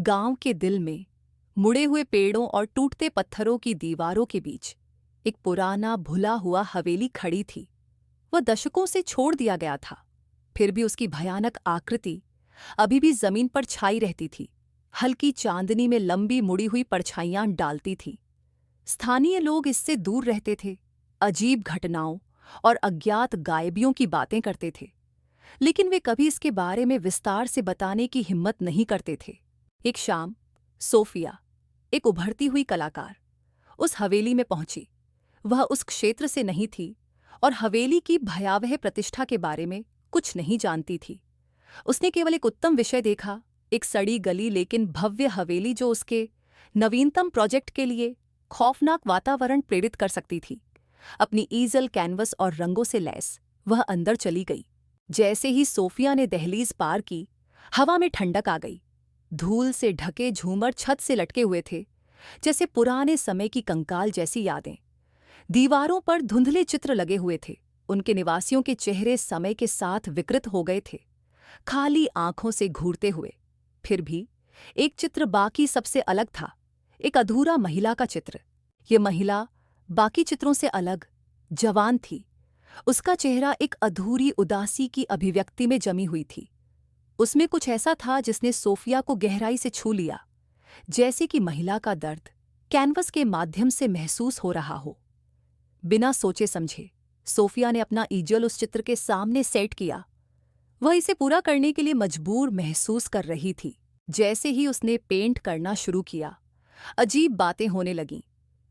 गांव के दिल में मुड़े हुए पेड़ों और टूटते पत्थरों की दीवारों के बीच एक पुराना भुला हुआ हवेली खड़ी थी। वह दशकों से छोड़ दिया गया था, फिर भी उसकी भयानक आकृति अभी भी जमीन पर छाई रहती थी। हल्की चांदनी में लंबी मुड़ी हुई परछाइयां डालती थी। स्थानीय लोग इससे दूर रहते थे, अजीब घटनाओं और अज्ञात गायबियों की बातें करते थे, लेकिन वे कभी इसके बारे में विस्तार से बताने की हिम्मत नहीं करते थे। एक शाम सोफिया, एक उभरती हुई कलाकार, उस हवेली में पहुंची। वह उस क्षेत्र से नहीं थी और हवेली की भयावह प्रतिष्ठा के बारे में कुछ नहीं जानती थी। उसने केवल एक उत्तम विषय देखा, एक सड़ी गली लेकिन भव्य हवेली जो उसके नवीनतम प्रोजेक्ट के लिए खौफनाक वातावरण प्रेरित कर सकती थी। अपनी ईजल, कैनवस और रंगों से लैस वह अंदर चली गई। जैसे ही सोफिया ने दहलीज पार की, हवा में ठंडक आ गई। धूल से ढके झूमर छत से लटके हुए थे, जैसे पुराने समय की कंकाल जैसी यादें। दीवारों पर धुंधले चित्र लगे हुए थे, उनके निवासियों के चेहरे समय के साथ विकृत हो गए थे, खाली आंखों से घूरते हुए। फिर भी एक चित्र बाकी सबसे अलग था, एक अधूरा महिला का चित्र। ये महिला बाकी चित्रों से अलग, जवान थी। उसका चेहरा एक अधूरी उदासी की अभिव्यक्ति में जमी हुई थी। उसमें कुछ ऐसा था जिसने सोफिया को गहराई से छू लिया, जैसे कि महिला का दर्द कैनवस के माध्यम से महसूस हो रहा हो। बिना सोचे समझे सोफिया ने अपना ईजल उस चित्र के सामने सेट किया। वह इसे पूरा करने के लिए मजबूर महसूस कर रही थी। जैसे ही उसने पेंट करना शुरू किया, अजीब बातें होने लगीं।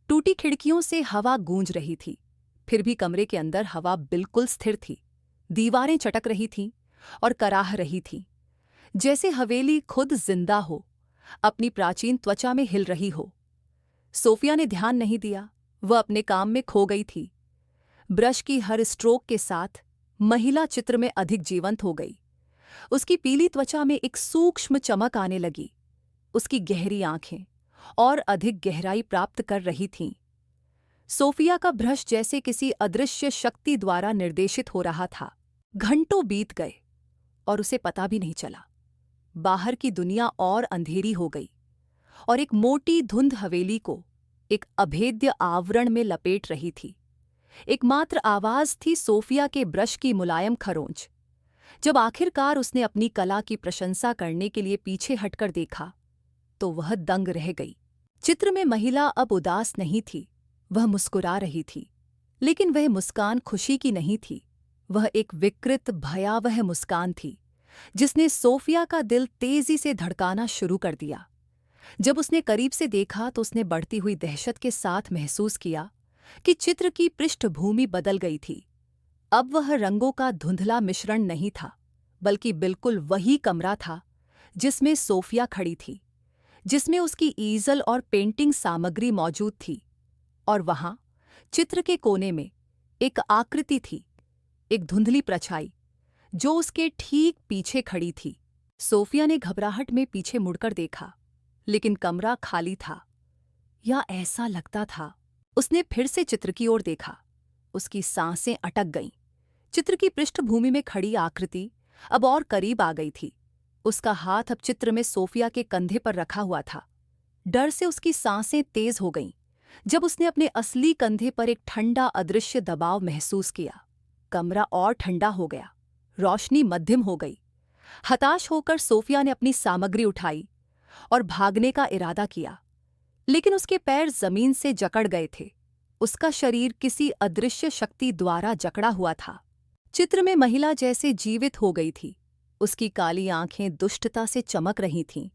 टूटी खिड़कियों से हवा गूंज रही थी, फिर भी कमरे के अंदर हवा बिल्कुल स्थिर थी। दीवारें चटक रही थीं और कराह रही थीं, जैसे हवेली खुद जिंदा हो, अपनी प्राचीन त्वचा में हिल रही हो। सोफिया ने ध्यान नहीं दिया, वह अपने काम में खो गई थी। ब्रश की हर स्ट्रोक के साथ महिला चित्र में अधिक जीवंत हो गई। उसकी पीली त्वचा में एक सूक्ष्म चमक आने लगी। उसकी गहरी आंखें और अधिक गहराई प्राप्त कर रही थीं। सोफिया का ब्रश जैसे किसी अदृश्य शक्ति द्वारा निर्देशित हो रहा था। घंटों बीत गए और उसे पता भी नहीं चला। बाहर की दुनिया और अंधेरी हो गई और एक मोटी धुंध हवेली को एक अभेद्य आवरण में लपेट रही थी। एकमात्र आवाज थी सोफिया के ब्रश की मुलायम खरोंच। जब आखिरकार उसने अपनी कला की प्रशंसा करने के लिए पीछे हटकर देखा, तो वह दंग रह गई। चित्र में महिला अब उदास नहीं थी, वह मुस्कुरा रही थी। लेकिन वह मुस्कान खुशी की नहीं थी, वह एक विकृत भयावह मुस्कान थी, जिसने सोफिया का दिल तेजी से धड़काना शुरू कर दिया। जब उसने करीब से देखा तो उसने बढ़ती हुई दहशत के साथ महसूस किया कि चित्र की पृष्ठभूमि बदल गई थी। अब वह रंगों का धुंधला मिश्रण नहीं था, बल्कि बिल्कुल वही कमरा था जिसमें सोफिया खड़ी थी, जिसमें उसकी ईजल और पेंटिंग सामग्री मौजूद थी। और वहां चित्र के कोने में एक आकृति थी, एक धुंधली परछाई जो उसके ठीक पीछे खड़ी थी। सोफिया ने घबराहट में पीछे मुड़कर देखा, लेकिन कमरा खाली था, या ऐसा लगता था। उसने फिर से चित्र की ओर देखा। उसकी सांसें अटक गईं। चित्र की पृष्ठभूमि में खड़ी आकृति अब और करीब आ गई थी। उसका हाथ अब चित्र में सोफिया के कंधे पर रखा हुआ था। डर से उसकी सांसें तेज हो गईं जब उसने अपने असली कंधे पर एक ठंडा अदृश्य दबाव महसूस किया। कमरा और ठंडा हो गया, रोशनी मध्यम हो गई। हताश होकर सोफिया ने अपनी सामग्री उठाई और भागने का इरादा किया, लेकिन उसके पैर जमीन से जकड़ गए थे। उसका शरीर किसी अदृश्य शक्ति द्वारा जकड़ा हुआ था। चित्र में महिला जैसे जीवित हो गई थी। उसकी काली आंखें दुष्टता से चमक रही थीं।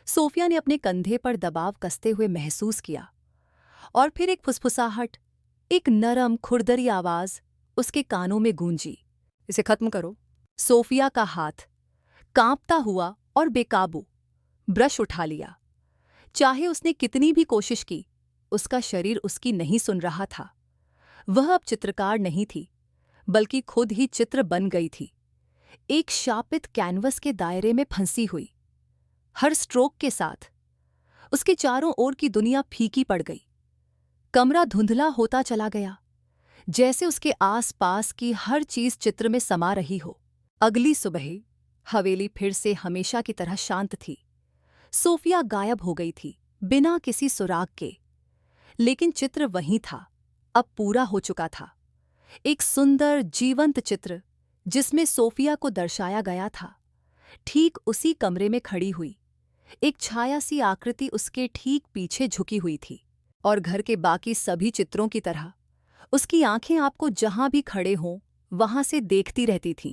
सोफिया ने अपने कंधे पर दबाव कसते हुए महसूस किया, और फिर एक फुसफुसाहट, एक नरम खुरदरी आवाज उसके कानों में गूंजी, इसे खत्म करो। सोफिया का हाथ कांपता हुआ और बेकाबू ब्रश उठा लिया। चाहे उसने कितनी भी कोशिश की, उसका शरीर उसकी नहीं सुन रहा था। वह अब चित्रकार नहीं थी, बल्कि खुद ही चित्र बन गई थी, एक शापित कैनवस के दायरे में फंसी हुई। हर स्ट्रोक के साथ उसके चारों ओर की दुनिया फीकी पड़ गई। कमरा धुंधला होता चला गया, जैसे उसके आस-पास की हर चीज चित्र में समा रही हो। अगली सुबह हवेली फिर से हमेशा की तरह शांत थी। सोफिया गायब हो गई थी, बिना किसी सुराग के। लेकिन चित्र वहीं था, अब पूरा हो चुका था। एक सुंदर जीवंत चित्र जिसमें सोफिया को दर्शाया गया था, ठीक उसी कमरे में खड़ी हुई। एक छाया सी आकृति उसके ठीक पीछे झुकी हुई थी, और घर के बाकी सभी चित्रों की तरह उसकी आंखें आपको जहां भी खड़े हों वहां से देखती रहती थीं।